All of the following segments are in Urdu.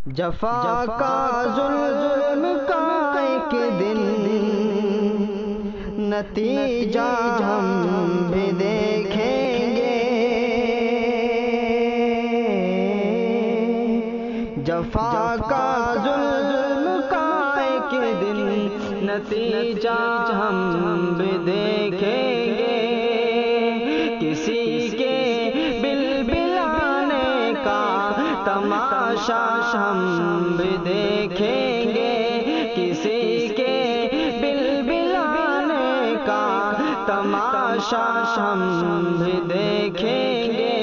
جفا کا ظلم کا ایک دن نتیجہ ہم بھی دیکھیں گے۔ جفا کا ظلم کا ایک دن نتیجہ ہم بھی دیکھیں گے۔ کسی کے بلبلانے کا تماشا ہم بھی دیکھیں گے۔ کسی کے بلبلانے کا تماشا ہم بھی دیکھیں گے۔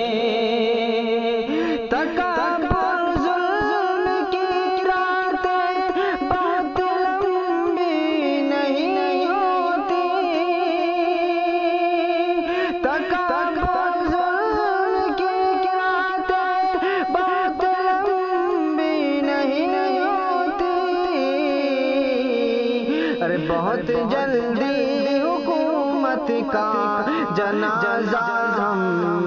تکبر ظلم کی راتیں بہت لمبی نہیں ہوتی۔ تکبر ظلم کی راتیں بہت لمبی نہیں ہوتی۔ ارے بہت جلدی حکومت کا جنازہ ہم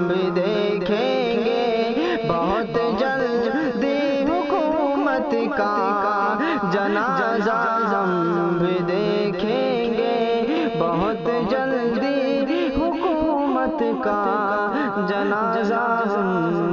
بھی دیکھیں گے۔ بہت جلدی حکومت کا جنازہ ہم بھی دیکھیں گے۔ بہت جلدی حکومت کا جنازہ ہم